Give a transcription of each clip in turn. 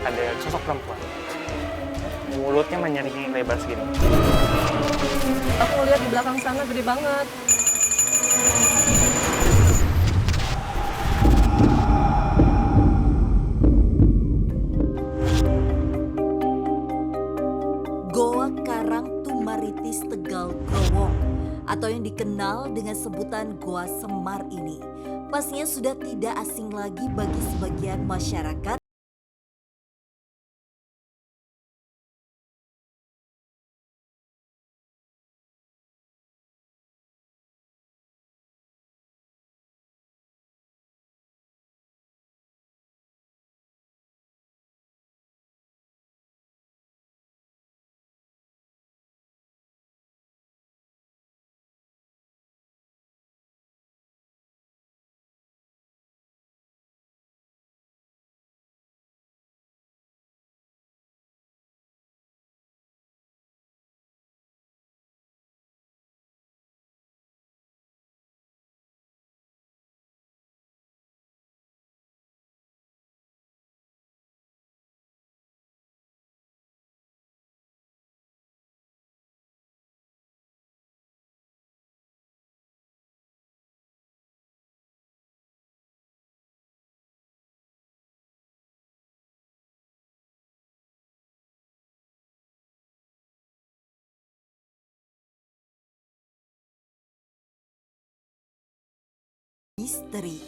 ada sosok perempuan. Mulutnya menyaringi lebar segini. Aku lihat di belakang sana gede banget. Goa Karang Tumaritis Tegal Growong atau yang dikenal dengan sebutan Goa Semar ini pastinya sudah tidak asing lagi bagi sebagian masyarakat. Misteri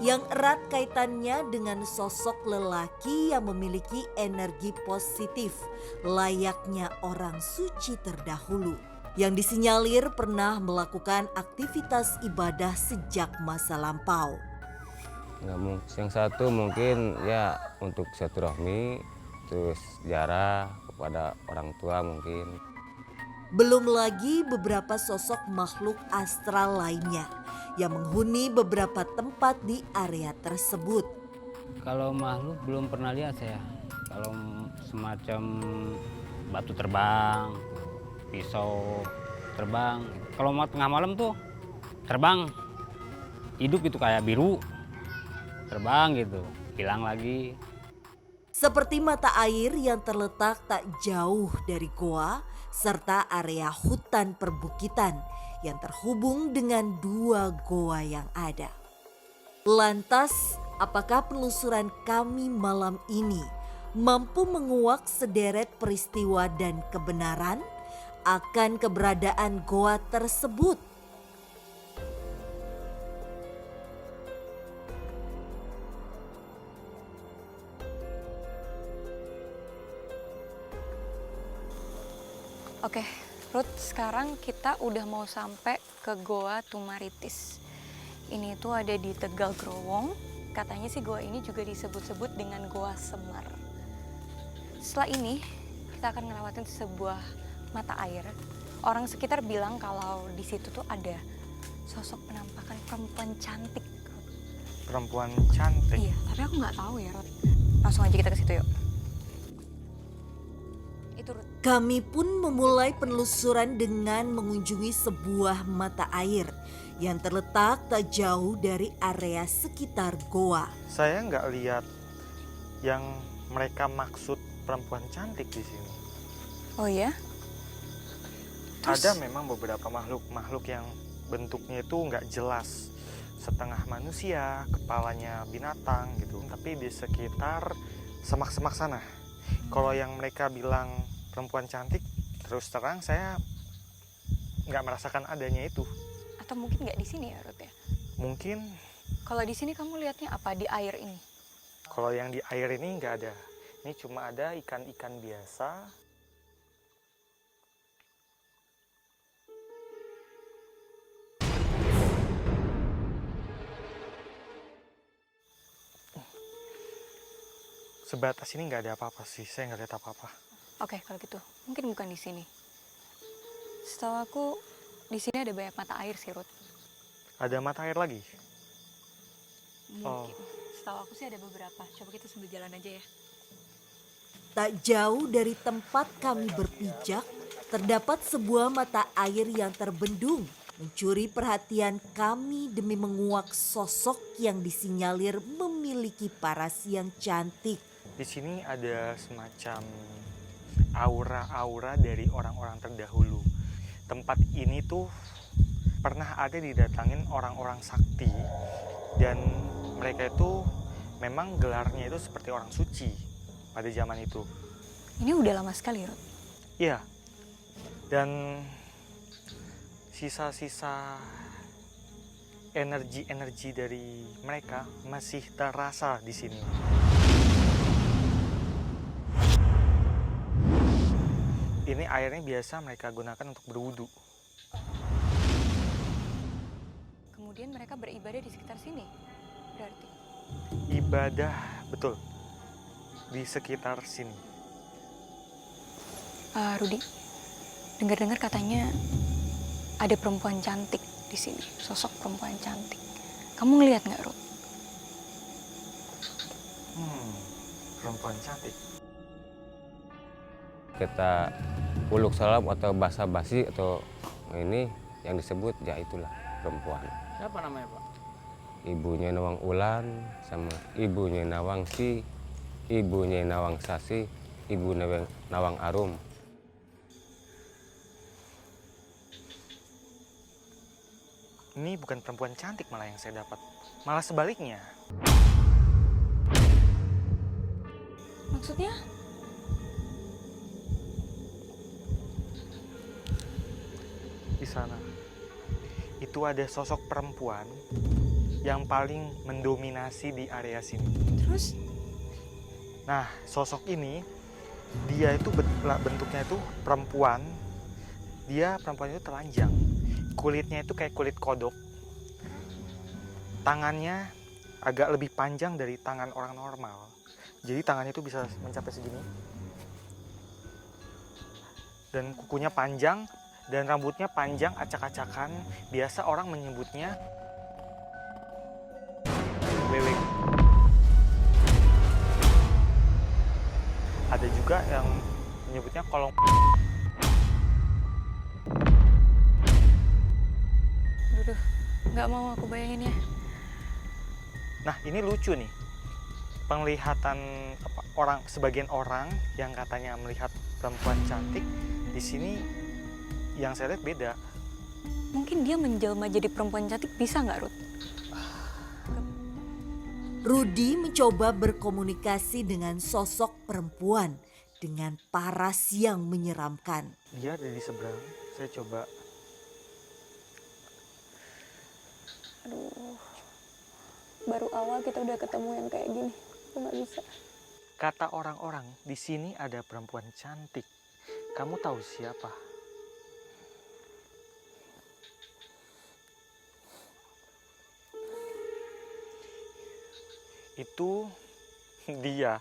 yang erat kaitannya dengan sosok lelaki yang memiliki energi positif layaknya orang suci terdahulu yang disinyalir pernah melakukan aktivitas ibadah sejak masa lampau. Yang satu mungkin ya untuk silaturahmi, terus ziarah kepada orang tua mungkin. Belum lagi beberapa sosok makhluk astral lainnya yang menghuni beberapa tempat di area tersebut. Kalau makhluk belum pernah lihat saya. Kalau semacam batu terbang, pisau terbang. Kalau mau tengah malam tuh terbang, hidup itu kayak biru, terbang gitu, hilang lagi. Seperti mata air yang terletak tak jauh dari goa serta area hutan perbukitan yang terhubung dengan dua goa yang ada. Lantas, apakah penelusuran kami malam ini mampu menguak sederet peristiwa dan kebenaran akan keberadaan goa tersebut? Oke, Ruth, sekarang kita udah mau sampai ke Goa Tumaritis. Ini tuh ada di Tegal Growong. Katanya sih goa ini juga disebut-sebut dengan Goa Semar. Setelah ini, kita akan ngelewatin sebuah mata air. Orang sekitar bilang kalau di situ tuh ada sosok penampakan perempuan cantik. Perempuan cantik? Iya, tapi aku nggak tahu ya, Ruth. Langsung aja kita ke situ yuk. Kami pun memulai penelusuran dengan mengunjungi sebuah mata air yang terletak tak jauh dari area sekitar goa. Saya nggak lihat yang mereka maksud perempuan cantik di sini. Oh ya? Ada memang beberapa makhluk yang bentuknya itu nggak jelas. Setengah manusia, kepalanya binatang gitu. Tapi di sekitar semak-semak sana. Kalau yang mereka bilang perempuan cantik, terus terang saya nggak merasakan adanya itu. Atau mungkin nggak di sini ya, Ruth ya? Mungkin. Kalau di sini kamu lihatnya apa di air ini? Kalau yang di air ini nggak ada. Ini cuma ada ikan-ikan biasa. Sebatas ini nggak ada apa-apa sih. Saya nggak lihat apa-apa. Oke, kalau gitu mungkin bukan di sini. Setahu aku di sini ada banyak mata air sih, Ruth. Ada mata air lagi? Mungkin. Oh. Setahu aku sih ada beberapa. Coba kita sambil jalan aja ya. Tak jauh dari tempat kami berpijak, terdapat sebuah mata air yang terbendung, mencuri perhatian kami demi menguak sosok yang disinyalir memiliki paras yang cantik. Di sini ada semacam aura-aura dari orang-orang terdahulu. Tempat ini tuh pernah ada didatangin orang-orang sakti, dan mereka itu memang gelarnya itu seperti orang suci pada zaman itu. Ini udah lama sekali, Rod. Iya. Dan sisa-sisa energi-energi dari mereka masih terasa di sini. Ini airnya biasa mereka gunakan untuk berwudu. Kemudian mereka beribadah di sekitar sini, berarti. Ibadah, betul. Di sekitar sini. Rudi, dengar-dengar katanya ada perempuan cantik di sini, sosok perempuan cantik. Kamu ngelihat nggak, Rud? Perempuan cantik. Kita uluk salam atau basa-basi atau ini yang disebut ya itulah perempuan. Siapa namanya, Pak? Ibunya Nawang Ulan sama ibunya Nawang Si, ibunya Nawang Sasi, ibu Nawang Arum. Ini bukan perempuan cantik malah yang saya dapat. Malah sebaliknya. Maksudnya? Di sana itu ada sosok perempuan yang paling mendominasi di area sini. Terus? Nah, sosok ini dia itu bentuknya itu perempuan. Dia perempuan itu telanjang. Kulitnya itu kayak kulit kodok. Tangannya agak lebih panjang dari tangan orang normal. Jadi tangannya itu bisa mencapai segini. Dan kukunya panjang dan rambutnya panjang acak-acakan. Biasa orang menyebutnya wewe. Ada juga yang menyebutnya kolong. Aduh, nggak mau aku bayangin ya. Nah, ini lucu nih. Penglihatan sebagian orang yang katanya melihat perempuan cantik di sini yang saya lihat beda. Mungkin dia menjelma jadi perempuan cantik, bisa nggak, Rud? Rudi mencoba berkomunikasi dengan sosok perempuan dengan paras yang menyeramkan. Dia ada di seberang. Saya coba. Aduh, baru awal kita udah ketemu yang kayak gini. Aku nggak bisa. Kata orang-orang, di sini ada perempuan cantik. Kamu tahu siapa? Itu dia.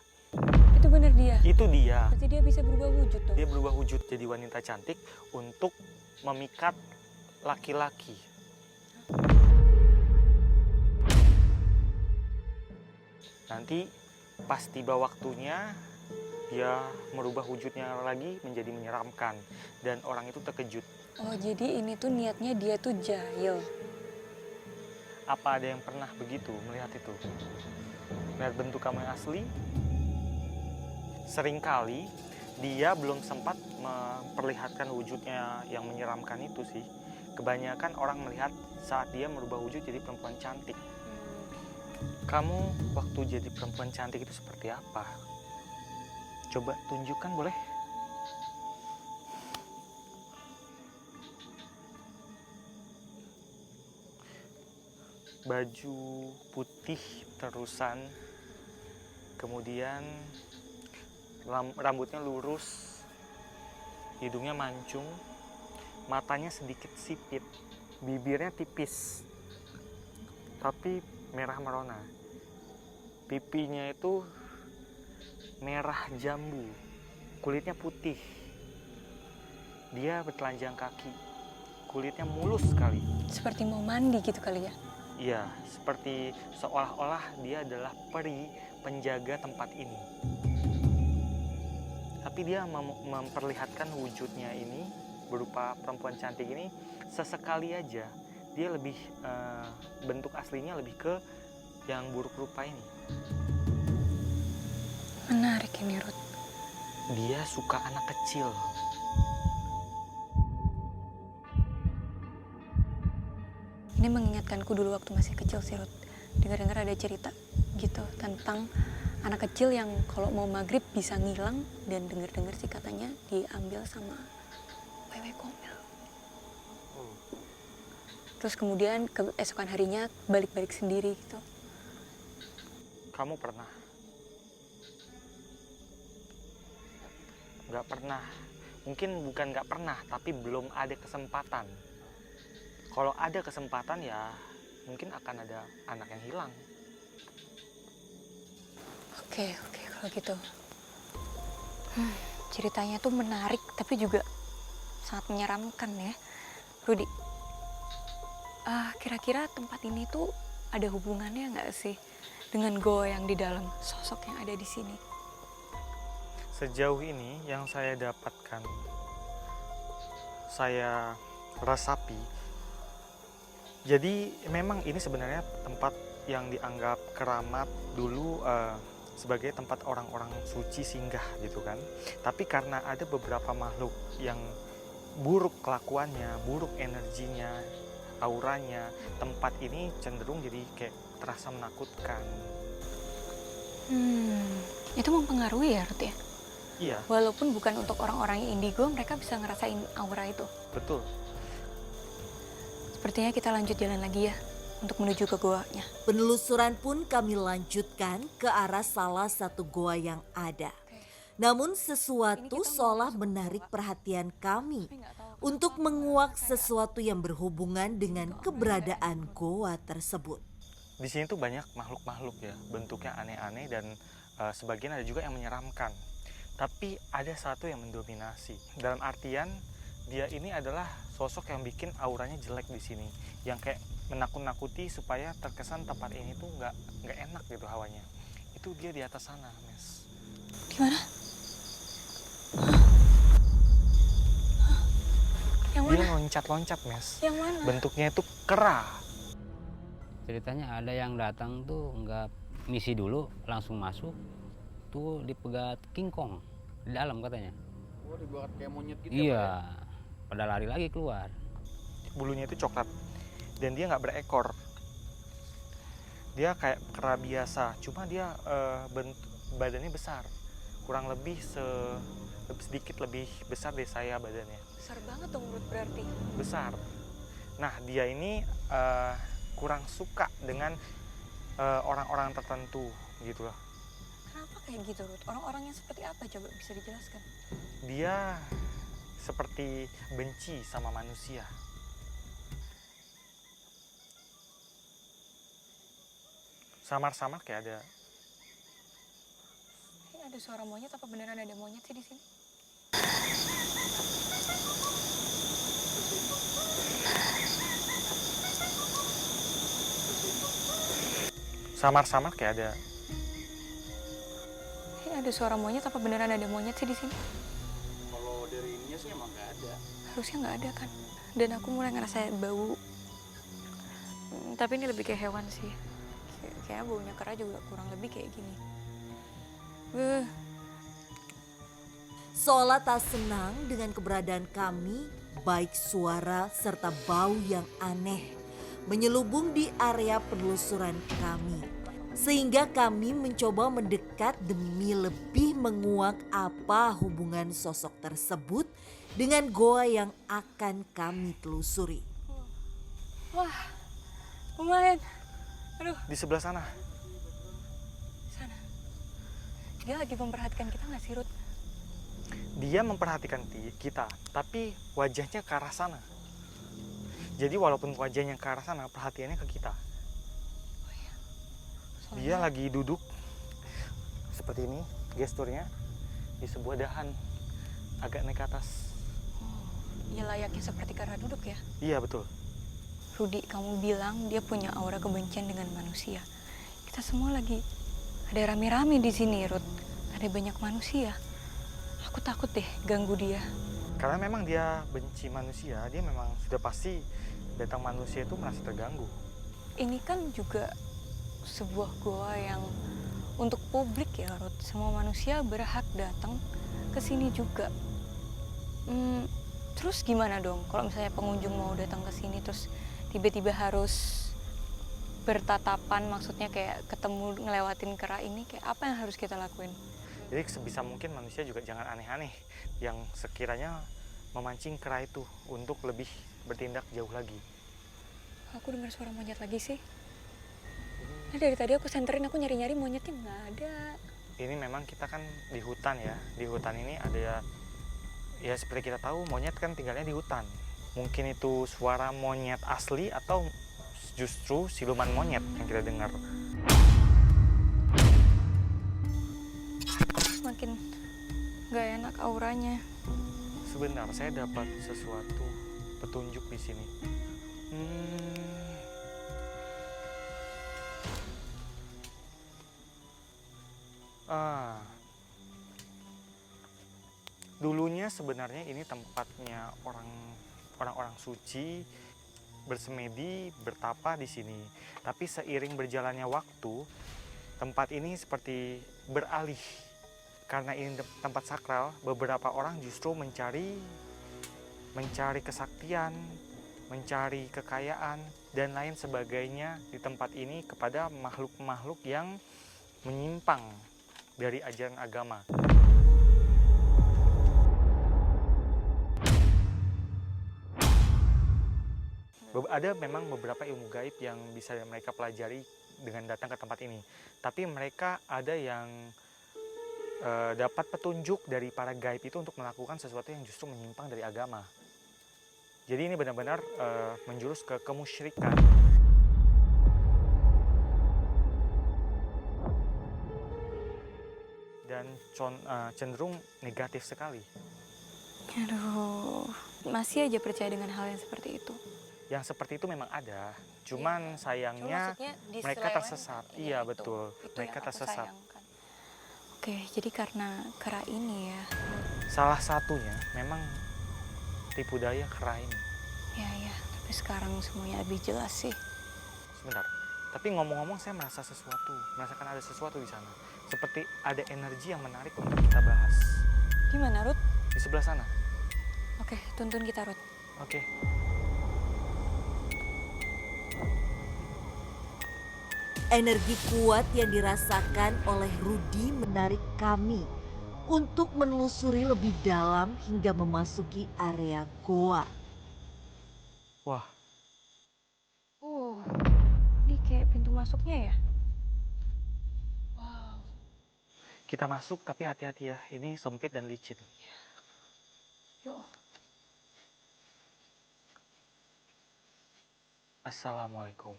Itu bener dia? Itu dia. Berarti dia bisa berubah wujud dong? Dia berubah wujud jadi wanita cantik untuk memikat laki-laki. Nanti pas tiba waktunya dia merubah wujudnya lagi menjadi menyeramkan dan orang itu terkejut. Oh, jadi ini tuh niatnya dia tuh jahil. Apa ada yang pernah begitu melihat itu? Melihat bentuk kamu yang asli? Seringkali dia belum sempat memperlihatkan wujudnya yang menyeramkan itu sih. Kebanyakan orang melihat saat dia merubah wujud jadi perempuan cantik. Kamu waktu jadi perempuan cantik itu seperti apa? Coba tunjukkan boleh? Baju putih terusan, kemudian rambutnya lurus, hidungnya mancung, matanya sedikit sipit, bibirnya tipis, tapi merah merona. Pipinya itu merah jambu, kulitnya putih. Dia bertelanjang kaki, kulitnya mulus sekali. Seperti mau mandi gitu kali ya? Iya, seperti seolah-olah dia adalah peri penjaga tempat ini. Tapi dia memperlihatkan wujudnya ini berupa perempuan cantik ini sesekali aja. Dia lebih bentuk aslinya lebih ke yang buruk rupa ini. Menarik. dia suka anak kecil. Ini mengingatkanku dulu waktu masih kecil sih, Ruth. Dengar-dengar ada cerita gitu tentang anak kecil yang kalau mau maghrib bisa ngilang, dan dengar-dengar sih katanya diambil sama wewe gombel. Terus kemudian keesokan harinya balik-balik sendiri gitu. Kamu pernah? Nggak pernah. Mungkin bukan nggak pernah, tapi belum ada kesempatan. Kalau ada kesempatan ya mungkin akan ada anak yang hilang. Oke, kalau gitu. Ceritanya tuh menarik tapi juga sangat menyeramkan ya, Rudy. Kira-kira tempat ini tuh ada hubungannya nggak sih dengan goa yang di dalam, sosok yang ada di sini? Sejauh ini yang saya dapatkan, saya resapi, jadi memang ini sebenarnya tempat yang dianggap keramat dulu sebagai tempat orang-orang suci singgah gitu kan. Tapi karena ada beberapa makhluk yang buruk kelakuannya, buruk energinya, auranya, tempat ini cenderung jadi kayak terasa menakutkan. Itu mempengaruhi ya, Ruth ya? Iya, Walaupun bukan untuk orang-orang yang indigo, mereka bisa ngerasain aura itu. betul. Sepertinya kita lanjut jalan lagi ya, untuk menuju ke goanya. Penelusuran pun kami lanjutkan ke arah salah satu goa yang ada. Namun sesuatu seolah menarik perhatian kami untuk menguak sesuatu yang berhubungan dengan keberadaan goa tersebut. Di sini tuh banyak makhluk-makhluk ya, bentuknya aneh-aneh dan sebagian ada juga yang menyeramkan. Tapi ada satu yang mendominasi. Dalam artian dia ini adalah sosok yang bikin auranya jelek di sini, yang kayak menakut-nakuti supaya terkesan tempat ini tuh nggak enak gitu hawanya. Itu dia di atas sana, Mes. Di mana? Yang Dia mana? loncat-loncat, Mes. Yang mana? Bentuknya itu kera. Ceritanya ada yang datang tuh nggak misi dulu, langsung masuk. Tuh dipegat King Kong di dalam katanya. Oh, dibuat kayak monyet gitu. Iya, pada lari lagi keluar. Bulunya itu coklat dan dia nggak berekor. Dia kayak kera biasa, cuma dia badannya besar, kurang lebih sedikit lebih besar dari saya badannya. Besar banget dong, Ruth, berarti. Besar. Nah, dia ini kurang suka dengan orang-orang tertentu gitu loh. Kenapa kayak gitu, Ruth? Orang-orangnya seperti apa? Coba bisa dijelaskan. Dia seperti benci sama manusia. Samar-samar kayak ada. Ini ada suara monyet, apa beneran ada monyet sih di sini? Samar-samar kayak ada. Ini ada suara monyet, apa beneran ada monyet sih di sini? Kalau dari ininya sih emang nggak ada. Harusnya nggak ada kan? Dan aku mulai ngerasa bau. Tapi ini lebih kayak hewan sih. Kayaknya baunya kera juga kurang lebih kayak gini. Seolah tak senang dengan keberadaan kami, baik suara serta bau yang aneh menyelubung di area penelusuran kami. Sehingga kami mencoba mendekat demi lebih menguak apa hubungan sosok tersebut dengan goa yang akan kami telusuri. Wah, lumayan. Aduh, Di sebelah sana. sana. Dia lagi memperhatikan kita nggak sih, Ruth? Dia memperhatikan kita, tapi wajahnya ke arah sana. Jadi walaupun wajahnya ke arah sana, perhatiannya ke kita. Dia lagi duduk seperti ini, gesturnya di sebuah dahan, agak naik ke atas. Ya layaknya seperti kera duduk ya. Iya betul. Rudy, kamu bilang dia punya aura kebencian dengan manusia. Kita semua lagi ada rame-rame di sini, Ruth. Ada banyak manusia. Aku takut deh ganggu dia. Karena memang dia benci manusia, dia memang sudah pasti datang manusia itu merasa terganggu. Ini kan juga sebuah goa yang untuk publik ya Ruth. Semua manusia berhak datang ke sini juga. Terus gimana dong kalau misalnya pengunjung mau datang ke sini terus tiba-tiba harus bertatapan, maksudnya kayak ketemu ngelewatin kera ini, kayak apa yang harus kita lakuin? Jadi sebisa mungkin manusia juga jangan aneh-aneh yang sekiranya memancing kera itu untuk lebih bertindak jauh lagi. Aku dengar suara monyet lagi sih. Nah, dari tadi aku senterin, aku nyari-nyari monyetnya nggak ada. Ini memang kita kan di hutan ya. Di hutan ini ada ya seperti kita tahu monyet kan tinggalnya di hutan. Mungkin itu suara monyet asli atau justru siluman monyet yang kita dengar. Makin nggak enak auranya. Sebentar, saya dapat sesuatu petunjuk di sini. Dulunya sebenarnya ini tempatnya orang-orang suci bersemedi, bertapa di sini. Tapi seiring berjalannya waktu, tempat ini seperti beralih. Karena ini tempat sakral, beberapa orang justru mencari kesaktian, mencari kekayaan, dan lain sebagainya di tempat ini kepada makhluk-makhluk yang menyimpang dari ajaran agama. Ada memang beberapa ilmu gaib yang bisa mereka pelajari dengan datang ke tempat ini. Tapi mereka ada yang dapat petunjuk dari para gaib itu untuk melakukan sesuatu yang justru menyimpang dari agama. Jadi ini benar-benar menjurus ke kemusyrikan. Dan cenderung negatif sekali. Aduh, masih aja percaya dengan hal yang seperti itu. Yang seperti itu memang ada, cuman sayangnya mereka tersesat. Iya betul, mereka tersesat. Oke, jadi karena kera ini ya. Salah satunya memang tipu daya kera ini. Ya, tapi sekarang semuanya lebih jelas sih. Sebentar, tapi ngomong-ngomong saya merasakan ada sesuatu di sana. Seperti ada energi yang menarik untuk kita bahas. Di mana, Ruth? Di sebelah sana. Oke, tuntun kita, Ruth. Oke. Energi kuat yang dirasakan oleh Rudi menarik kami untuk menelusuri lebih dalam hingga memasuki area goa. Wah, Ini kayak pintu masuknya ya? kita masuk tapi hati-hati ya. Ini sempit dan licin. Yuk. Assalamualaikum.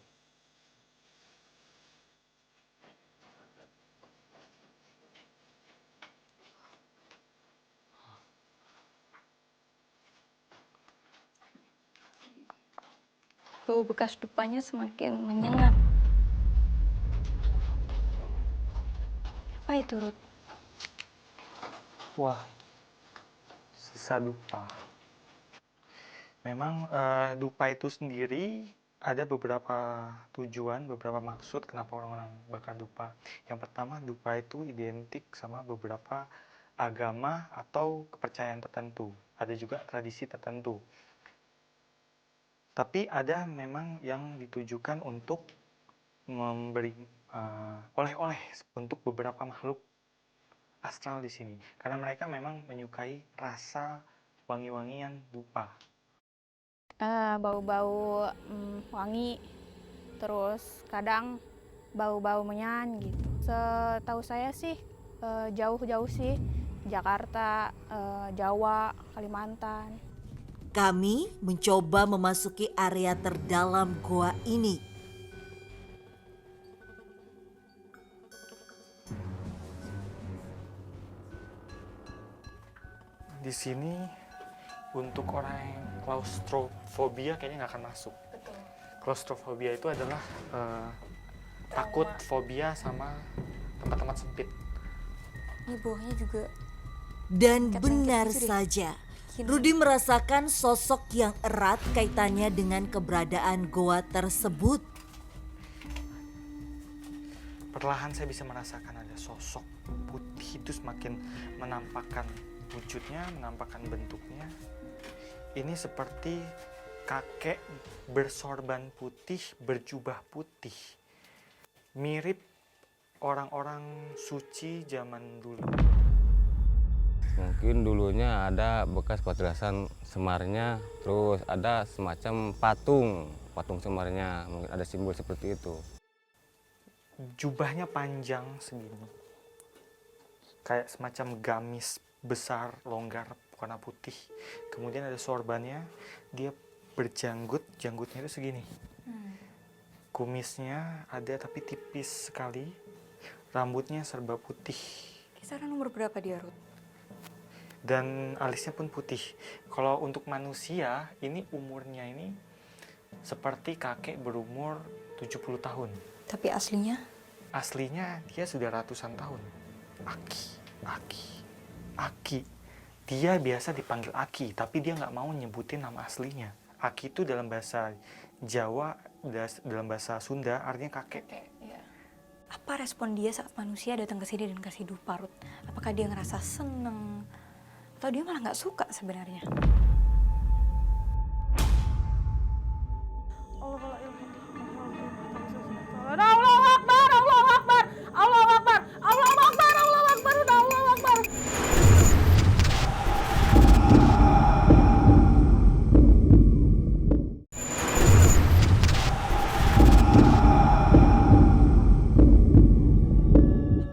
Bau bekas dupanya semakin menyengat. Apa itu, Ruth? Wah, sisa dupa. Memang dupa itu sendiri ada beberapa tujuan, beberapa maksud kenapa orang-orang bakar dupa. Yang pertama, dupa itu identik sama beberapa agama atau kepercayaan tertentu. Ada juga tradisi tertentu. Tapi ada memang yang ditujukan untuk memberi oleh-oleh untuk beberapa makhluk astral di sini. Karena mereka memang menyukai rasa wangi-wangian dupa. Bau-bau wangi, terus kadang bau-bau menyan gitu. Setahu saya sih jauh-jauh sih, Jakarta, Jawa, Kalimantan. Kami mencoba memasuki area terdalam goa ini. Di sini untuk orang yang klaustrofobia kayaknya nggak akan masuk. Betul. Klaustrofobia itu adalah takut, fobia sama tempat-tempat sempit. Ini bawahnya juga. Dan Dekat benar gitu deh. saja, Gini. Rudi merasakan sosok yang erat kaitannya dengan keberadaan goa tersebut. perlahan saya bisa merasakan ada sosok putih itu semakin menampakkan wujudnya, menampakkan bentuknya. Ini seperti kakek bersorban putih, berjubah putih. Mirip orang-orang suci zaman dulu. Mungkin dulunya ada bekas petilasan Semarnya, terus ada semacam patung Semarnya, mungkin ada simbol seperti itu. Jubahnya panjang segini, kayak semacam gamis besar, longgar, warna putih. Kemudian ada sorbannya, dia berjanggut, janggutnya itu segini. Kumisnya ada tapi tipis sekali, rambutnya serba putih. Kisaran umur berapa dia, Ruth? Dan alisnya pun putih. Kalau untuk manusia, ini umurnya ini seperti kakek berumur 70 tahun. Tapi aslinya? Aslinya dia sudah ratusan tahun. Aki. Dia biasa dipanggil Aki, tapi dia nggak mau nyebutin nama aslinya. Aki itu dalam bahasa Jawa, dalam bahasa Sunda artinya kakek. Iya. Apa respon dia saat manusia datang ke sini dan kasih dupa, Ruth? Apakah dia ngerasa seneng? Atau dia malah nggak suka sebenarnya?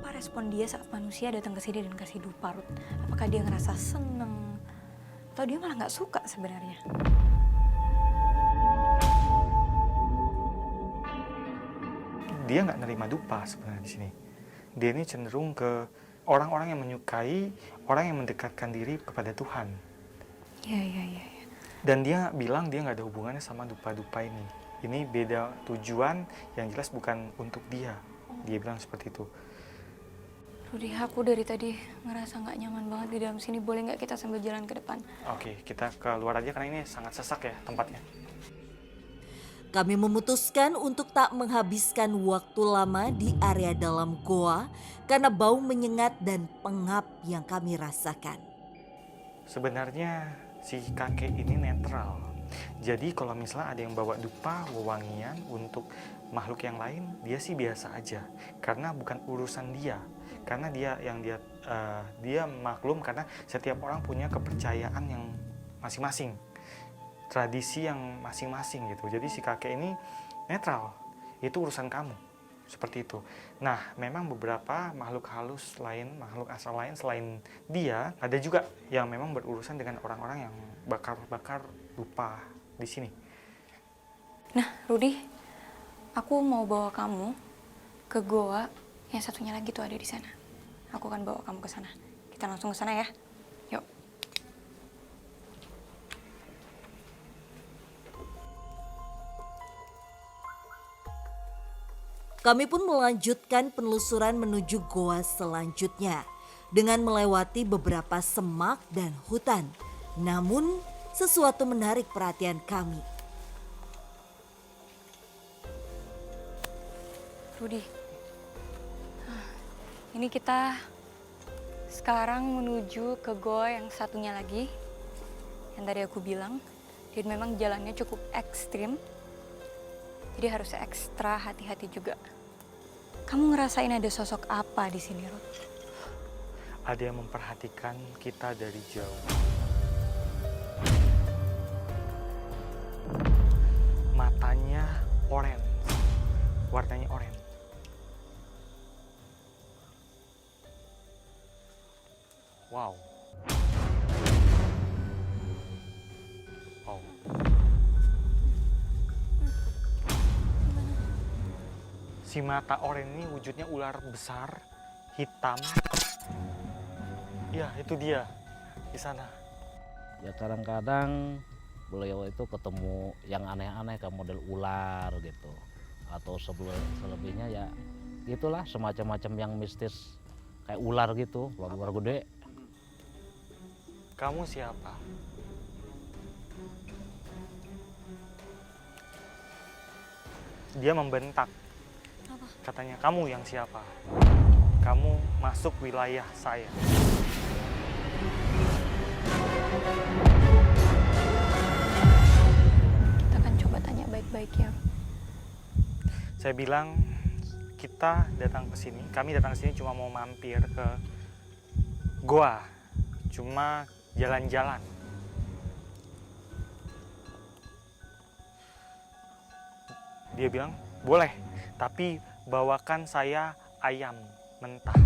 Apa respon dia saat manusia datang ke sini dan kasih dupa, Ruth? Apakah dia ngerasa seneng? Atau dia malah nggak suka sebenarnya? Dia nggak nerima dupa sebenarnya di sini. Dia ini cenderung ke orang-orang yang menyukai, orang yang mendekatkan diri kepada Tuhan. Iya. Dan dia bilang dia nggak ada hubungannya sama dupa-dupa ini. Ini beda tujuan, yang jelas bukan untuk dia. Dia bilang seperti itu. Rudy, aku dari tadi ngerasa nggak nyaman banget di dalam sini. Boleh nggak kita sambil jalan ke depan? Oke, kita keluar aja karena ini sangat sesak ya tempatnya. Kami memutuskan untuk tak menghabiskan waktu lama di area dalam goa karena bau menyengat dan pengap yang kami rasakan. Sebenarnya si kakek ini netral. Jadi kalau misalnya ada yang bawa dupa, wewangian untuk makhluk yang lain, dia sih biasa aja. Karena bukan urusan dia. Karena dia maklum karena setiap orang punya kepercayaan yang masing-masing. Tradisi yang masing-masing gitu. Jadi si kakek ini netral. Itu urusan kamu. Seperti itu. Nah, memang beberapa makhluk halus lain, makhluk asal lain selain dia, ada juga yang memang berurusan dengan orang-orang yang bakar-bakar dupa di sini. Nah, Rudy, aku mau bawa kamu ke goa yang satunya lagi tuh ada di sana. Aku akan bawa kamu ke sana. Kita langsung ke sana ya. Yuk. Kami pun melanjutkan penelusuran menuju goa selanjutnya dengan melewati beberapa semak dan hutan. Namun sesuatu menarik perhatian kami. Rudy, ini kita sekarang menuju ke goa yang satunya lagi. Yang tadi aku bilang, dan memang jalannya cukup ekstrim. Jadi harus ekstra hati-hati juga. Kamu ngerasain ada sosok apa di sini, Ruth? Ada yang memperhatikan kita dari jauh. Matanya oranye, warnanya oranye. Wow. Si mata oranye ini wujudnya ular besar, hitam. Ya, itu dia di sana. Ya kadang-kadang beliau itu ketemu yang aneh-aneh kayak model ular gitu. Atau selebihnya ya gitulah semacam-macam yang mistis kayak ular gitu, ular gede. Kamu siapa? Dia membentak. Apa? Katanya, kamu yang siapa? Kamu masuk wilayah saya. Kita akan coba tanya baik-baik ya. Saya bilang, kami datang ke sini cuma mau mampir ke goa. Cuma jalan-jalan. Dia bilang, boleh, tapi bawakan saya ayam mentah.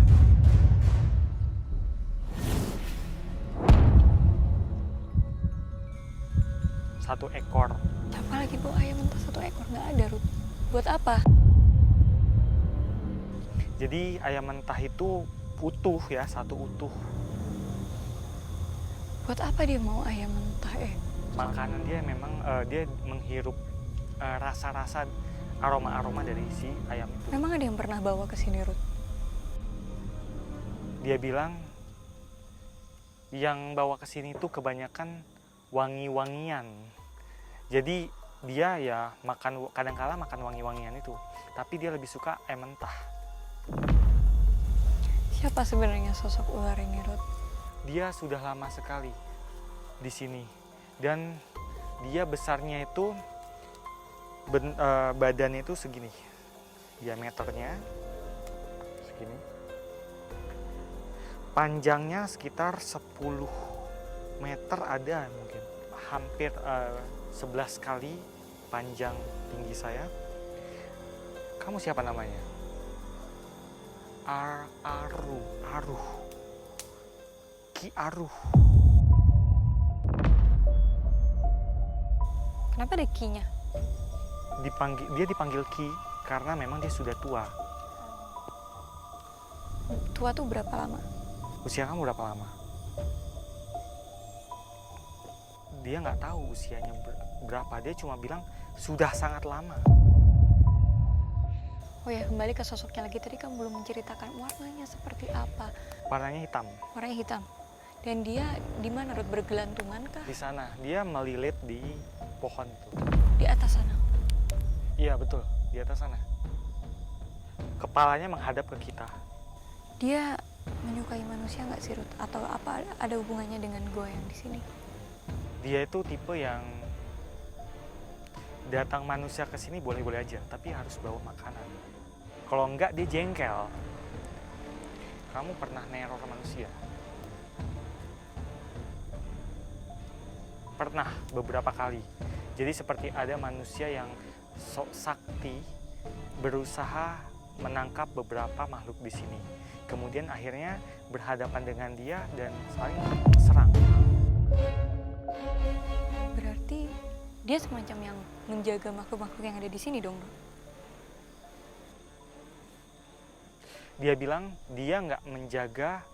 Satu ekor. Siapa lagi bawa ayam mentah 1 ekor? Nggak ada, Ruth. Buat apa? Jadi ayam mentah itu utuh ya, satu utuh. Buat apa dia mau ayam mentah? Makanan dia memang dia menghirup rasa-rasa aroma-aroma dari si ayam itu. Memang ada yang pernah bawa ke sini, Ruth? Dia bilang yang bawa ke sini itu kebanyakan wangi-wangian. Jadi dia ya makan, kadang-kala makan wangi-wangian itu, tapi dia lebih suka ayam mentah. Siapa sebenarnya sosok ular ini, Ruth? Dia sudah lama sekali di sini dan dia besarnya itu badannya itu segini, diameternya segini, panjangnya sekitar 10 meter ada mungkin, hampir 11 kali panjang tinggi saya. Kamu siapa namanya? Aruh. Ki Aruh. Kenapa ada Ki-nya? Dia dipanggil Ki karena memang dia sudah tua. Tua tuh berapa lama? Usia kamu berapa lama? Dia nggak tahu usianya berapa. Dia cuma bilang sudah sangat lama. Oh ya, kembali ke sosoknya lagi. Tadi kamu belum menceritakan warnanya seperti apa. Warnanya hitam. Warnanya hitam. Dan dia di mana, Ruth? Bergelantungan kah? Di sana dia melilit di pohon tuh. Di atas sana. Iya betul, di atas sana. Kepalanya menghadap ke kita. Dia menyukai manusia nggak sih, Ruth? Atau apa ada hubungannya dengan gua yang di sini? Dia itu tipe yang datang manusia ke sini boleh-boleh aja, tapi harus bawa makanan. Kalau enggak dia jengkel. Kamu pernah neror manusia? Pernah beberapa kali. Jadi seperti ada manusia yang sok sakti berusaha menangkap beberapa makhluk di sini. Kemudian akhirnya berhadapan dengan dia dan saling serang. Berarti dia semacam yang menjaga makhluk-makhluk yang ada di sini dong, Ruth? Dia bilang dia nggak menjaga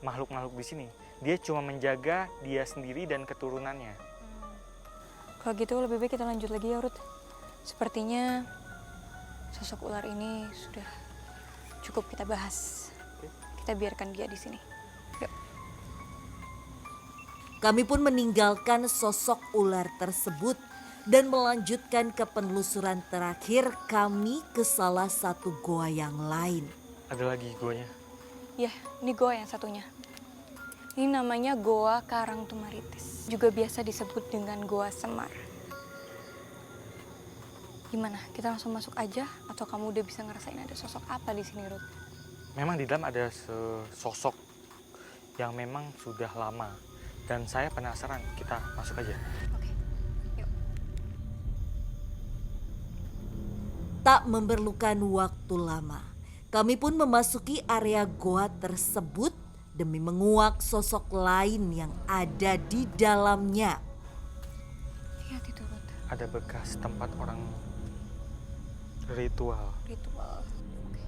makhluk-makhluk di sini. Dia cuma menjaga dia sendiri dan keturunannya. Kalau gitu lebih baik kita lanjut lagi ya, Ruth. Sepertinya sosok ular ini sudah cukup kita bahas. Kita biarkan dia di sini. Yuk. Kami pun meninggalkan sosok ular tersebut dan melanjutkan ke penelusuran terakhir kami ke salah satu goa yang lain. Ada lagi goanya. Ya, ini goa yang satunya. Ini namanya Goa Karangtumaritis. Juga biasa disebut dengan Goa Semar. Gimana? Kita langsung masuk aja atau kamu udah bisa ngerasain ada sosok apa di sini, Ruth? Memang di dalam ada sosok yang memang sudah lama. Dan saya penasaran, kita masuk aja. Oke, yuk. Tak memerlukan waktu lama, kami pun memasuki area goa tersebut demi menguak sosok lain yang ada di dalamnya. Lihat itu, Ruth. Ada bekas tempat orang ritual. Ritual. Oke.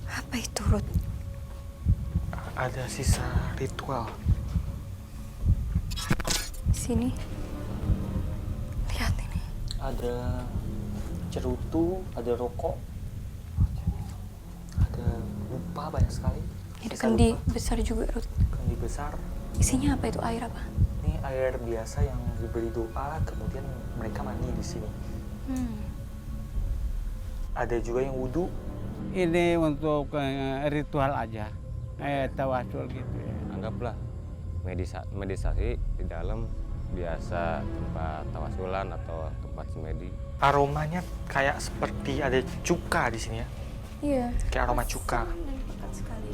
Apa itu, Ruth? Ada sisa ritual. Sini. Lihat ini. Ada cerutu, ada rokok, ada dupa banyak sekali. Ada Saya kendi lupa. besar juga, Ruth. Kendi besar. Isinya apa itu? Air apa? Ini air biasa yang diberi doa, kemudian mereka mandi di sini. Ada juga yang wudhu. Ini untuk ritual aja, tawasul gitu ya. Anggaplah meditasi di dalam biasa tempat tawasulan atau tempat semedi. Aromanya kayak seperti ada cuka di sini ya. Iya. Kayak aroma cuka. Dan pekat sekali.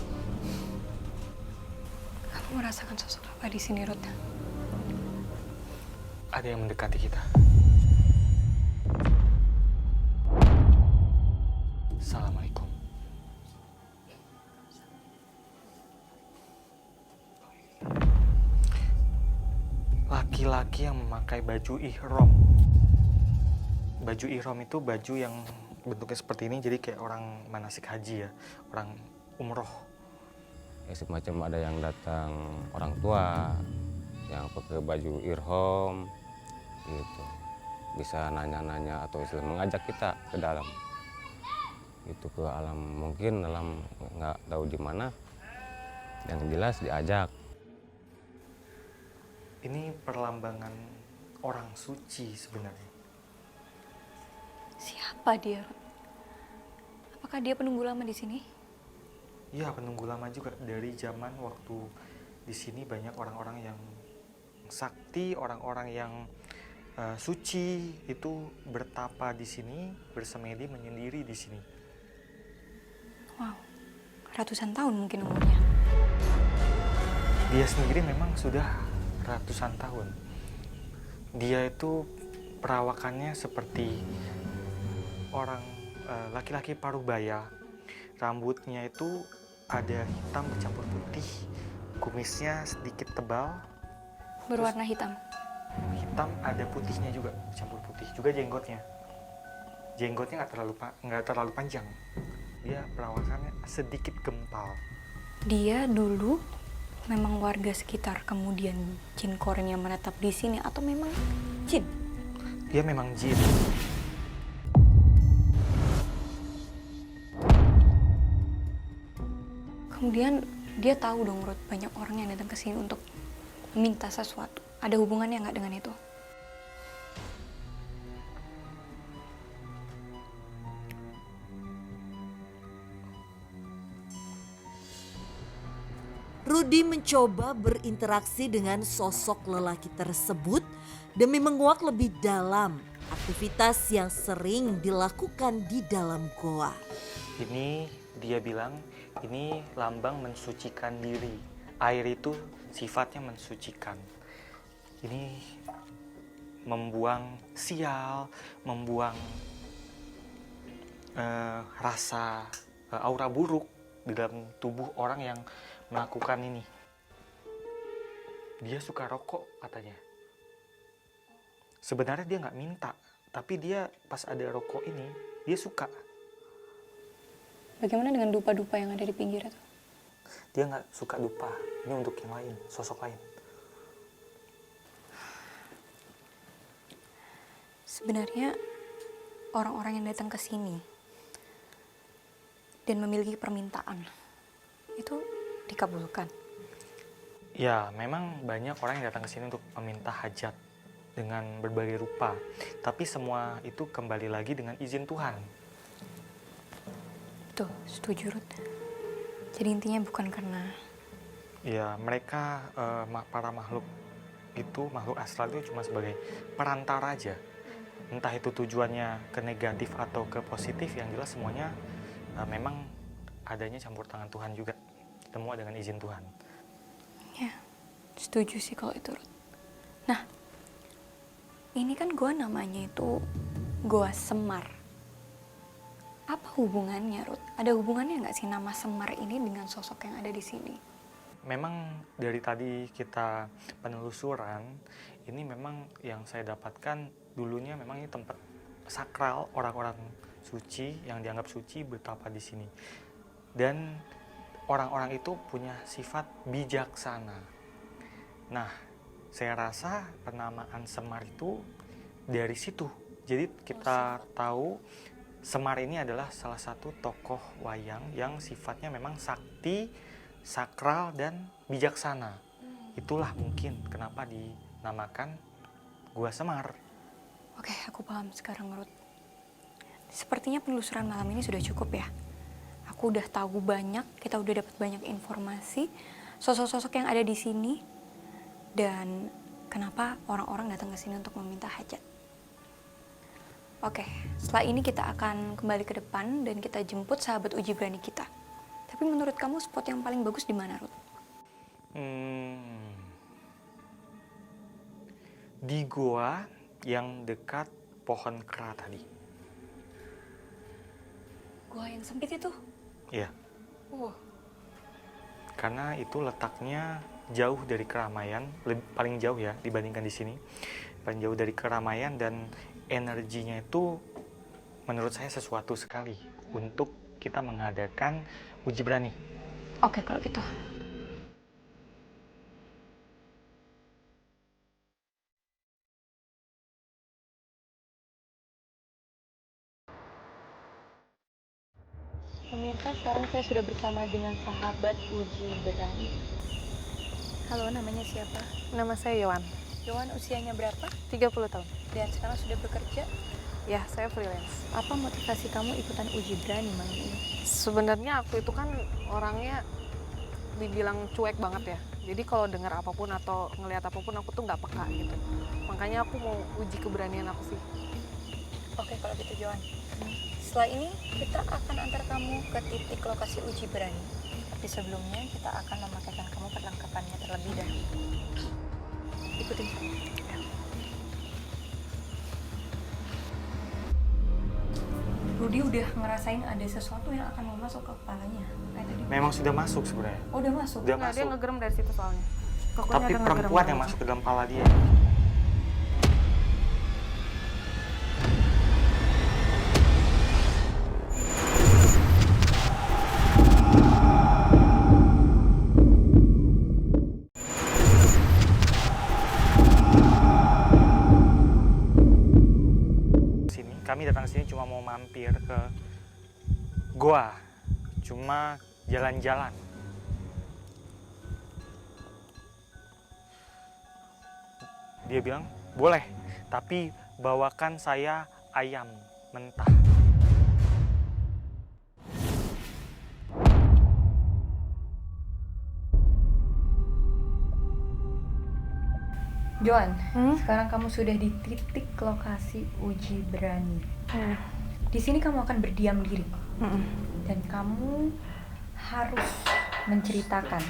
Kamu merasakan sosok apa di sini, Ruth? Ada yang mendekati kita. Assalamualaikum. Laki-laki yang memakai baju ihram. Baju ihram itu baju yang bentuknya seperti ini, jadi kayak orang manasik haji ya, orang umroh. Ya, semacam ada yang datang orang tua yang pakai baju ihram gitu, bisa nanya-nanya atau istilah mengajak kita ke dalam, itu ke alam, mungkin alam nggak tahu di mana, yang jelas diajak. Ini perlambangan orang suci sebenarnya. Siapa dia, Ruth? Apakah dia penunggu lama di sini? Iya, penunggu lama juga. Dari zaman waktu di sini banyak orang-orang yang sakti, orang-orang yang suci itu bertapa di sini, bersemedi menyendiri di sini. Wow, ratusan tahun mungkin umurnya. Dia sendiri memang sudah ratusan tahun. Dia itu perawakannya seperti orang laki-laki parubaya. Rambutnya itu ada hitam bercampur putih, kumisnya sedikit tebal, Berwarna hitam. hitam ada putihnya juga, campur putih. Juga jenggotnya nggak terlalu panjang. Dia perawakannya sedikit gempal. Dia dulu memang warga sekitar, kemudian jin koren yang menetap di sini, atau memang jin? Dia memang jin. Kemudian dia tahu dong, Ruth, banyak orang yang datang ke sini untuk meminta sesuatu. Ada hubungannya nggak dengan itu? Rudy mencoba berinteraksi dengan sosok lelaki tersebut demi menguak lebih dalam aktivitas yang sering dilakukan di dalam goa. Ini dia bilang, ini lambang mensucikan diri. Air itu sifatnya mensucikan. Ini membuang sial, membuang rasa aura buruk di dalam tubuh orang yang melakukan ini. Dia suka rokok katanya. Sebenarnya dia nggak minta, tapi dia pas ada rokok ini, dia suka. Bagaimana dengan dupa-dupa yang ada di pinggir itu? Dia nggak suka dupa. Ini untuk yang lain, sosok lain. Sebenarnya orang-orang yang datang ke sini dan memiliki permintaan itu dikabulkan. Ya, memang banyak orang yang datang ke sini untuk meminta hajat dengan berbagai rupa. Tapi semua itu kembali lagi dengan izin Tuhan. Tuh, setuju, Ruth. Jadi intinya bukan karena... Ya, mereka para makhluk itu, makhluk astral itu cuma sebagai perantara aja. Entah itu tujuannya ke negatif atau ke positif, yang jelas semuanya memang adanya campur tangan Tuhan juga. Semua dengan izin Tuhan. Ya, setuju sih kalau itu, Ruth. Nah, ini kan gua namanya itu Goa Semar. Apa hubungannya, Ruth? Ada hubungannya nggak sih nama Semar ini dengan sosok yang ada di sini? Memang dari tadi kita penelusuran, ini memang yang saya dapatkan dulunya memang ini tempat sakral orang-orang suci yang dianggap suci betapa di sini. Dan orang-orang itu punya sifat bijaksana. Nah, saya rasa penamaan Semar itu dari situ. Jadi kita tahu Semar ini adalah salah satu tokoh wayang yang sifatnya memang sakti, sakral dan bijaksana. Itulah mungkin kenapa dinamakan Gua Semar. Oke, aku paham sekarang, Ruth. Sepertinya penelusuran malam ini sudah cukup ya. Aku udah tahu banyak, kita udah dapat banyak informasi, sosok-sosok yang ada di sini, dan kenapa orang-orang datang ke sini untuk meminta hajat. Oke, setelah ini kita akan kembali ke depan dan kita jemput sahabat uji berani kita. Tapi menurut kamu spot yang paling bagus di mana, Ruth? Di gua yang dekat pohon kera tadi. Gua yang sempit itu? Iya. Wah. Karena itu letaknya jauh dari keramaian, paling jauh ya dibandingkan di sini. Paling jauh dari keramaian dan energinya itu menurut saya sesuatu sekali untuk kita mengadakan uji berani. Oke, kalau gitu. Pemirsa, sekarang saya sudah bersama dengan sahabat uji berani. Halo, namanya siapa? Nama saya Yowan, Yowan, usianya berapa? 30 tahun. Dan sekarang sudah bekerja. Ya, saya freelance. Apa motivasi kamu ikutan uji berani malam ini? Sebenarnya aku itu kan orangnya dibilang cuek banget ya. Jadi kalau dengar apapun atau ngelihat apapun aku tuh nggak peka gitu. Makanya aku mau uji keberanian aku sih. Oke, kalau gitu Yowan. Setelah ini kita akan antar kamu ke titik lokasi uji berani. Tapi sebelumnya kita akan memakaikan kamu perlengkapannya terlebih dahulu. Ikutin saya. Rudy udah ngerasain ada sesuatu yang akan mau masuk ke kepalanya. Kayak tadi. Memang sudah masuk sebenarnya. Oh, udah masuk. Udah Nah, dia masuk. ngegerem dari situ soalnya. Pokoknya Tapi ada ngegerem perempuan dari yang situ. masuk ke dalam kepala dia. Kami datang ke sini cuma mau mampir ke goa, cuma jalan-jalan. Dia bilang, boleh, tapi bawakan saya ayam mentah. Joan, sekarang kamu sudah di titik lokasi uji berani. Di sini kamu akan berdiam diri. Dan kamu harus menceritakan,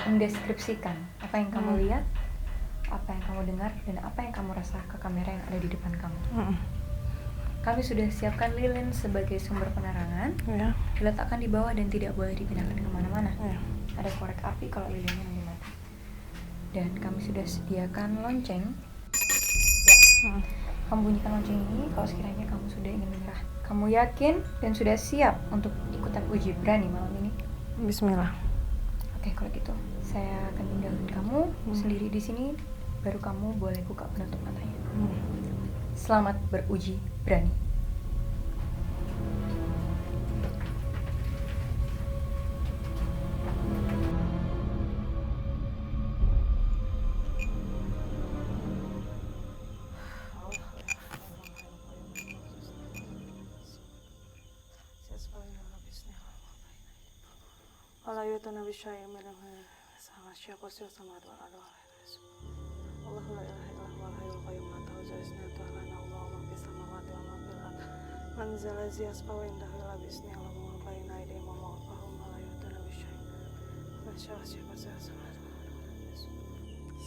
mendeskripsikan apa yang kamu lihat, apa yang kamu dengar, dan apa yang kamu rasa ke kamera yang ada di depan kamu. Kami sudah siapkan lilin sebagai sumber penerangan, diletakkan di bawah dan tidak boleh dipindahkan kemana-mana. Ada korek api kalau lilinnya yang mati. Dan kami sudah sediakan lonceng. Ya. Kamu bunyikan lonceng ini kalau sekiranya kamu sudah ingin menyerah. Kamu yakin dan sudah siap untuk ikutan uji berani malam ini? Bismillah. Oke, kalau gitu saya akan tinggalin kamu sendiri di sini. Baru kamu boleh buka penutup matanya. Selamat beruji berani.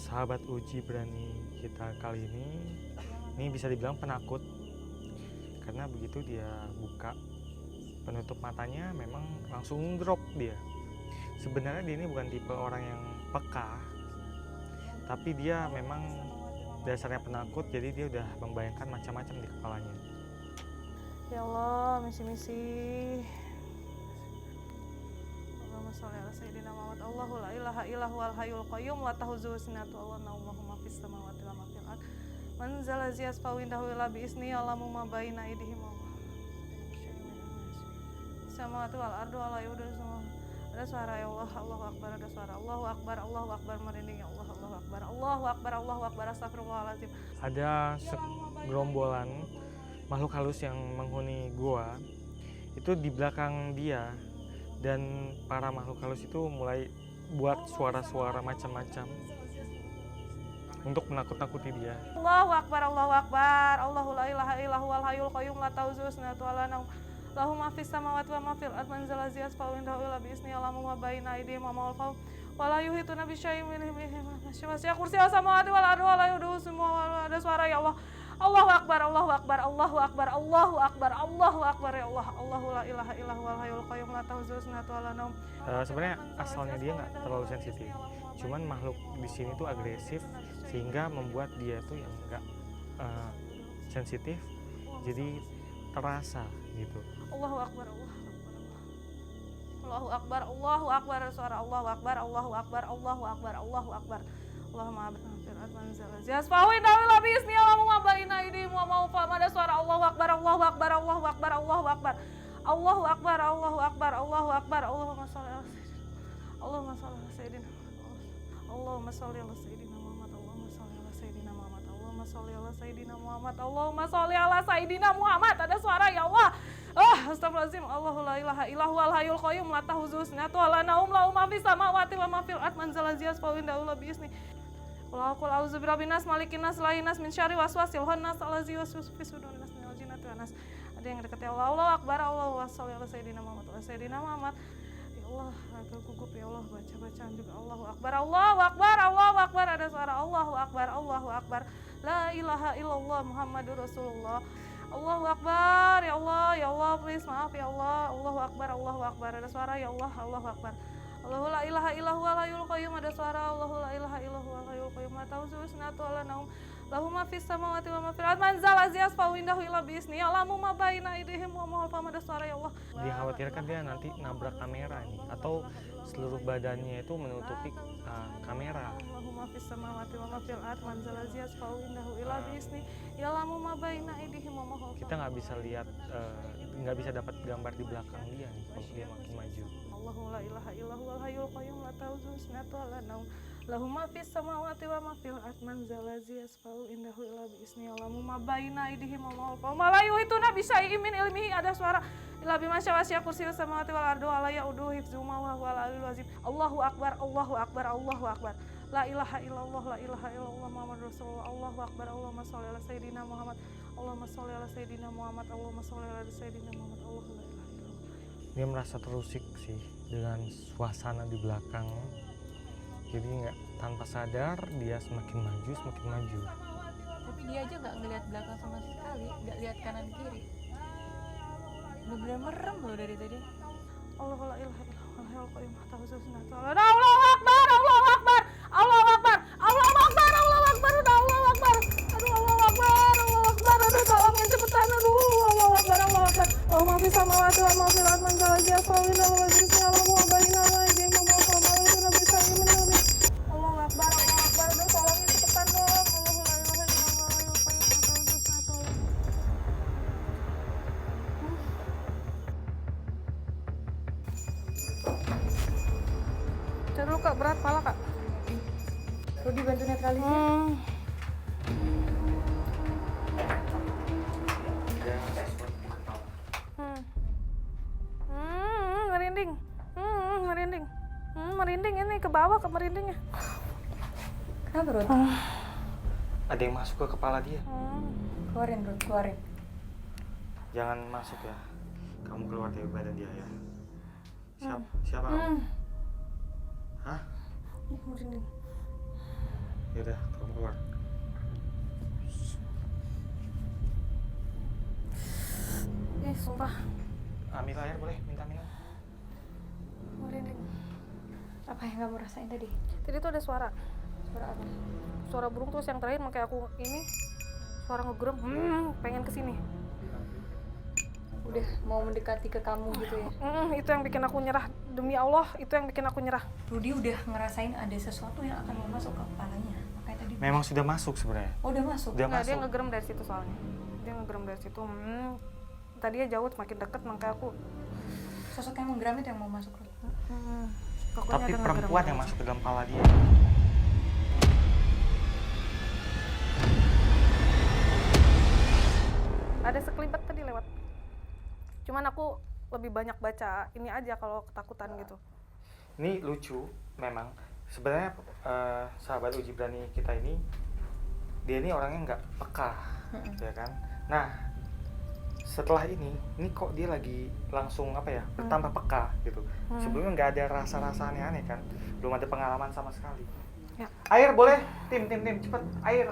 Sahabat uji berani kita kali ini bisa dibilang penakut. Karena begitu dia buka penutup matanya memang langsung drop dia. Sebenarnya dia ini bukan tipe orang yang peka, tapi dia memang dasarnya penakut, jadi dia udah membayangkan macam-macam di kepalanya. Ya Allah, misi-misi. Allahumma sholli ala sayyidina Muhammad. Allahu la ilaha illahu al hayyul qayyum la ta'khudhuhu sinatun wa la nawm lahu ma fis samawati wa ma fil ard. Man zala ziyasfa'u indahu illa bi izni ya'lamu ma baina aydihim wa ma samawati wal ardu wa la yuhdisu Ada suara ya Allah, Allahu Akbar, ada suara Allahu Akbar merinding ya Allah, Allahu Akbar, astagfirullahaladzim. Ada segerombolan makhluk halus yang menghuni gua itu di belakang dia, dan para makhluk halus itu mulai buat suara-suara macam-macam untuk menakut-nakuti dia. Allahu Akbar, Allahu la ilaha illallah hayyul qayyum la ta'khudhuhu sinatun wa la nawm. Lahu ma fis samawati wa ma fil ardi man zal ladzi yashfa'u indahu illa bi idzni ya'lamu ma baina aydihim wa ma khalfahum wa la yuhituna bi syai'in min ilmihi wasi'a kursiyuhu samawati wal ardi wa la yaduhu semua. Ada suara ya Allah. Allahu Akbar, Allahu Akbar, Allahu Akbar, Allahu Akbar, Allahu Akbar ya Allah. Allahu la ilaha illallah hayyul qayyum la ta'khudhuhu sinatun wa la nawm. Sebenarnya asalnya dia nggak terlalu sensitif, cuman makhluk di sini tuh agresif sehingga membuat dia tuh yang nggak sensitif jadi terasa gitu. Allahu Akbar, Allahu Akbar, Allahu Akbar, suara Allahu Akbar, Allahu Akbar, Allahu Akbar, Allahu Akbar. Allahumma abir'at manzal yazfahu indahu ila bi'izni Allahu ma baina aydihim wa ma khalfahum. Ada suara Allahu Akbar, Allahu Akbar, Allahu Akbar, Allahu Akbar, Allahu Akbar, Allahu Akbar, Allahu Akbar. Allahumma shalli ala sayyidina Allahumma shalli ala sayyidina Muhammad, Allahumma shalli ala sayyidina Muhammad, Allahumma shalli ala sayyidina Muhammad, Allahumma shalli ala sayyidina Muhammad. Ada suara ya Allah. Astagfirullahaladzim. Allahu la ilaha illallah hayyul qayyum la ta'khudhuhu sinatun wa la nawm lahu ma fis samawati wa ma fil ardi man zal ladzi yashfa'u indahu illa bi idzni. Qul a'udzu birabbin nas malikin nas ilahin nas min syarri waswasil khannas allazi yuwaswisu fi sudurin nas minal jinnati wan nas. Ada yang dekat ya Allah. Allahu Akbar, Allahu shalli ala sayyidina Muhammad, ala sayyidina Muhammad. Ya Allah, agak gugup ya Allah, baca bacaan juga Allahu Akbar, Allahu Akbar, Allahu Akbar. Ada suara Allahu Akbar, Allahu Akbar. La ilaha illallah Muhammadur Rasulullah. Allahu Akbar, ya Allah, please maaf ya Allah. Allahu Akbar, Allahu Akbar. Ada suara ya Allah, Allahu Akbar. Allahu la ilaha illallah hayyul qayyum. Ada suara Allahu la ilaha illallah hayyul qayyum la ta'khudhuhu sinatun wa la nawm lahu ma fis samawati wa ma fil ardi man zal ladzi yashfa'u indahu illa bi idzni ya'lamu ma baina aydihim wa ma khalfahum. Ada suara ya Allah. Dikhawatirkan dia nanti nabrak kamera nih, atau seluruh badannya itu menutupi kamera. Allahumma fis samawati wa ma fil ardi man zal ladzi yashfa'u indahu illa bi idzni ya'lamu ma baina aydihim wa ma khalfahum. Kita nggak bisa lihat, nggak bisa dapat gambar di belakang dia nih kalau dia makin maju. Allahu la ilaha illallah hayyul qayyum la ta'khudhuhu sinatun wa la nawm lahu ma fis samawati wa ma fil ardi man zal ladzi yashfa'u indahu illa bi idzni ya'lamu ma baina aydihim wa ma khalfahum wa la yuhituna bi syai'in min ilmihi. Ada suara illa bima syaa wasi'a kursiyuhu samawati wal ardi wa la ya'uduhu hifdzuhuma wa huwal 'aliyyul 'azim. Allahu Akbar, Allahu Akbar, Allahu Akbar. La ilaha illallah Muhammadur Rasulullah. Allahu Akbar. Allahumma shalli ala sayyidina Muhammad, Allahumma shalli ala sayyidina Muhammad, Allahumma shalli ala sayyidina Muhammad. Allahu la ilaha illallah. Dia merasa terusik sih dengan suasana di belakang, jadi nggak, tanpa sadar dia semakin maju. Tapi dia aja nggak ngelihat belakang sama sekali, nggak lihat kanan kiri. Bener-bener merem loh dari tadi. Allahu la ilaha illallah hayyul qayyum la ta'khudhuhu sinatun wa la nawm. Allahu Akbar, Allahu Akbar, Allahu Akbar, Allahu Akbar, Allahu Akbar, Allahu Akbar. Aduh, Allahu Akbar, Allahu Akbar. Aduh, tolongin cepetan. Aduh, Allahu Akbar, Allahu Akbar. Allahumma fis samawati wa ma fil ardi man zal ladzi yashfa'u indahu illa bi idzni ya'lamu ma baina aydihim wa ma khalfahum wa la yuhituna bi syai'in min ilmihi. Allahu Akbar, Allahu Akbar. Aduh, tolongin cepetan dong. Allahu la ilaha illallah hayyul qayyum la ta'khudhuhu sinatun wa la nawm. Cek dulu Kak, berat pala Kak. Rudi bantu netralisir. Merinding. Merinding ini ke bawah, ke merindingnya. Kenapa Rudi? Ada yang masuk ke kepala dia. Keluarin Rudi, keluarin. Jangan masuk ya. Kamu keluar dari badan dia ya. Siapa kamu? Hah? Merinding. Yaudah, kamu keluar. Sumpah. Ambil air boleh, minta minum. Merinding. Apa yang kamu rasain tadi? Tadi tuh ada suara. Suara apa? Suara burung, terus yang terakhir makanya aku ini suara ngegerem, pengen kesini. Udah mau mendekati ke kamu gitu ya? Itu yang bikin aku nyerah. Demi Allah, itu yang bikin aku nyerah. Rudi udah ngerasain ada sesuatu yang akan mau masuk ke kepalanya. Makanya tadi. Memang sudah masuk sebenarnya. Oh, udah masuk? Udah Nggak, masuk. dia ngegerem dari situ soalnya. Dia ngegerem dari situ. Tadinya jauh, semakin deket, makanya aku sosok yang menggeram itu yang mau masuk ke Pokoknya Tapi ada perempuan ngegeram. yang masuk ke dalam kepala dia. Ada sekelibat tadi lewat. Cuman aku lebih banyak baca ini aja kalau ketakutan gitu. Ini lucu memang. Sebenarnya sahabat uji berani kita ini, dia ini orangnya nggak peka, ya kan. Nah, setelah ini kok dia lagi langsung apa ya, bertambah peka gitu. Sebelumnya nggak ada rasa-rasa aneh-aneh kan, belum ada pengalaman sama sekali. Ya. Air boleh, tim cepet, air.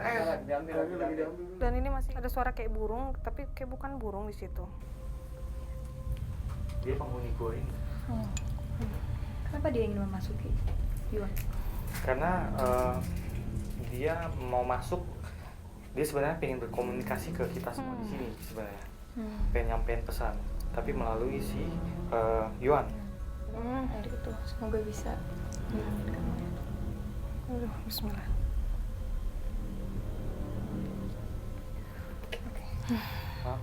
Dan ini masih ada suara kayak burung, tapi kayak bukan burung di situ. Dia penghuni gua ini. Kenapa dia ingin memasuki? Yuan. Karena dia mau masuk, dia sebenarnya pengen berkomunikasi ke kita semua di sini sebenarnya, pengen nyampein pesan, tapi melalui si Yuan. Air itu semoga bisa menyelamatkan kamu. Aduh, bismillah. Hah?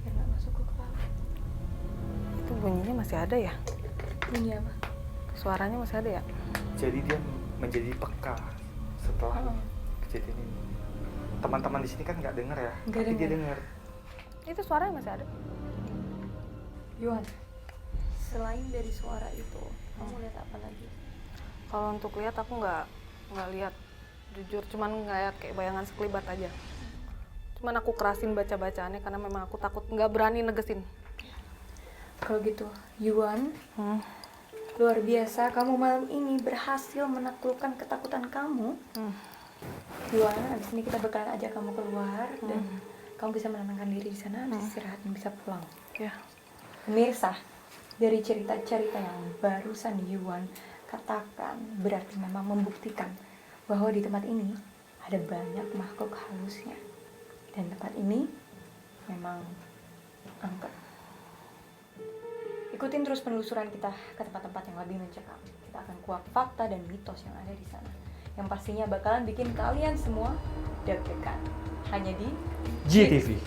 Biar nggak masuk ke kepala. Itu bunyinya masih ada ya? Bunyi apa? Suaranya masih ada ya? Jadi dia menjadi peka setelah kejadian ini. Teman-teman di sini kan nggak dengar ya, Nggak tapi dia dengar. dengar. Itu suaranya masih ada. Yuan, selain dari suara itu, kamu lihat apa lagi? Kalau untuk lihat aku nggak lihat, jujur cuman ngeliat kayak bayangan sekelibat aja. Cuman aku kerasin baca-bacaannya karena memang aku takut, nggak berani negesin. Kalau gitu, Yuan, luar biasa kamu malam ini berhasil menaklukkan ketakutan kamu. Yuan, abis ini kita bakalan ajak kamu keluar dan kamu bisa menenangkan diri di sana, bisa istirahat dan bisa pulang. Ya. Pemirsa, dari cerita-cerita yang barusan Yuan katakan berarti memang membuktikan bahwa di tempat ini ada banyak makhluk halusnya. Dan tempat ini memang angker. Ikutin terus penelusuran kita ke tempat-tempat yang lebih mencekam. Kita akan kuak fakta dan mitos yang ada di sana. Yang pastinya bakalan bikin kalian semua deg-degan. Hanya di GTV.